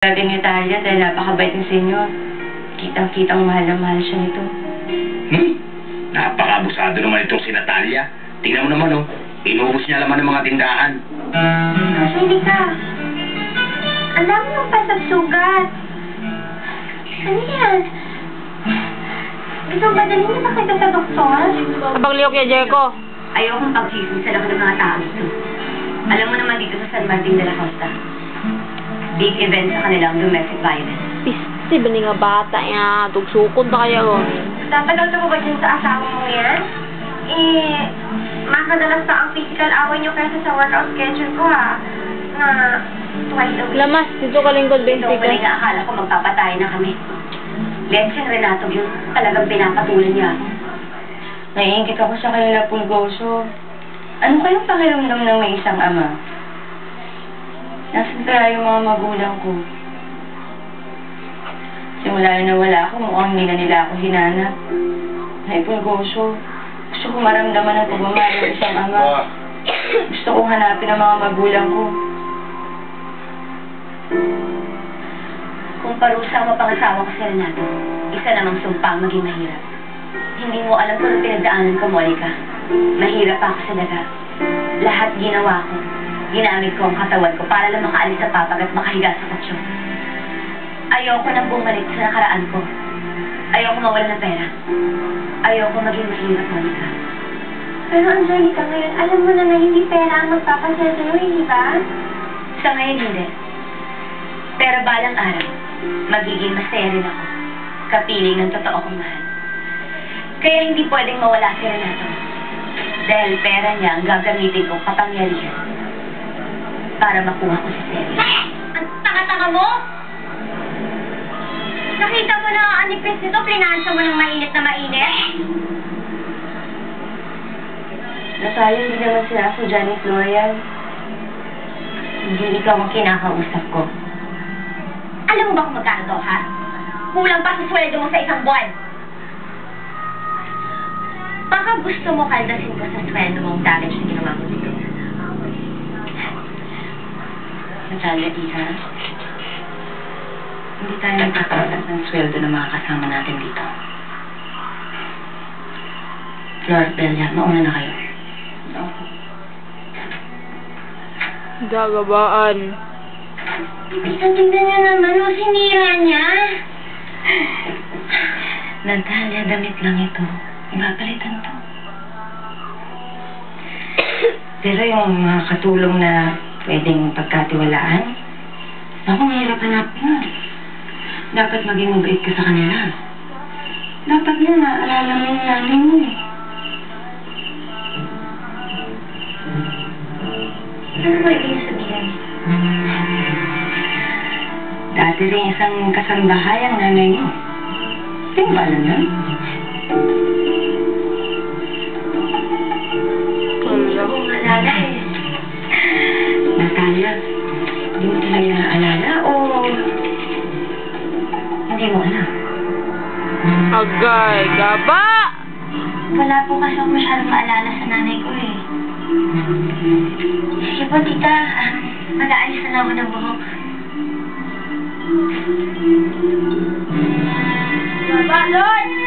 Sabi ni Talia dahil napakabait niya sa inyo. Kitang-kitang mahal na mahal siya nito. Napaka-abusado naman itong si Natalia. Tingnan mo naman, oh. Inubos niya laman ng mga tindahan. Hindi ka. Ang dami mong pasabsugat. Ano yan? Gusto ba dalhin niyo pa kita sa doktor? Kapag liyok ya, Jericho. Ayokong pag-chismis sa lahat ng mga tao dito. Alam mo naman dito sa San Martin de la Costa, big event sa kanilang domestic violence. Pisti ba nga bata ya? Tugsukod na kaya ko. Dapat daw tumubad yun sa asawa mo yan? Makadalas pa ang physical away niyo kaysa sa workout schedule ko ha. Na twice a week. Lamas, dito ka lingkod, Ito 20 pala ka. nga akala ko magpapatay na kami. Lecheng Renato yun, talagang pinapatulan niya ako. Naiingit ako sa kanila, Pulgoso. Ano kayong pakiramdam ng may isang ama? Nasaan kaya yung mga magulang ko? Simula na nawala ako, mukhang hindi na nila ako hinanap. Ay, Pulgoso, gusto ko maramdaman ang pagmamahal ng isang ama. Gusto kong hanapin ang mga magulang ko. Kung parusa ang mapangasawa ko si Renato, isa namang sumpang maging mahirap. Hindi mo alam kung ano pinagdaanan ko, Monica. Mahirap ako sa daga. Lahat ginawa ko. Ginamit ko ang katawan ko para lang makaalis sa papag at makahiga sa kotso. Ayoko nang bumalik sa nakaraan ko. Ayoko mawala ng pera. Ayoko maging mahirap, Monica. Pero Angelica, ngayon alam mo na hindi pera ang magpapasaya sa'yo, hindi ba? Sa ngayon, hindi. Pero balang araw, magiging masaya rin ako. Kapiling ng totoo kong mahal. Kaya hindi pwedeng mawala si Renato. Dahil pera niya ang gagamitin kong kapangyarihan para makuha ko si Celia. Ang tanga-tanga mo! Nakita mo na ang anipis nito, plinansa mo ng mainit na mainit? Natalia, hindi naman sinasadya ni Florian. Hindi ikaw ang kinakausap ko. Alam mo ba kung magkano to, ha? Kulang pa sa sweldo mo sa isang buwan. Baka gusto mo kaldasin ko sa sweldo mong damage na ginawa mo dito. Natalia, Iha, hindi tayo nagkakaroon ng sweldo ng mga kasama natin dito. Flor, Delia, mauna na kayo. Gagabaan. Isang tingnan niya naman, o sinira niya. Natalia, damit lang ito. Ibabalitan to. Pero yung mga katulong na pwedeng pagkatiwalaan, naku, mahirap hanapin nun. Dapat maging mabait ka sa kanila. Dapat nga naalala mo yung nanay mo eh. Ano ba ibig sabihin? Dati rin isang kasambahay ang nanay mo. Hindi mo ba alam yun? Hindi ko maalala eh. Natalia, hindi mo talaga naalala o hindi mo alam? Agay, gaba! Wala po kasi ako masyadong maalala sa nanay ko eh. Sige po, tita. Mag-aalis na ako ng buhok. Baba, Lord!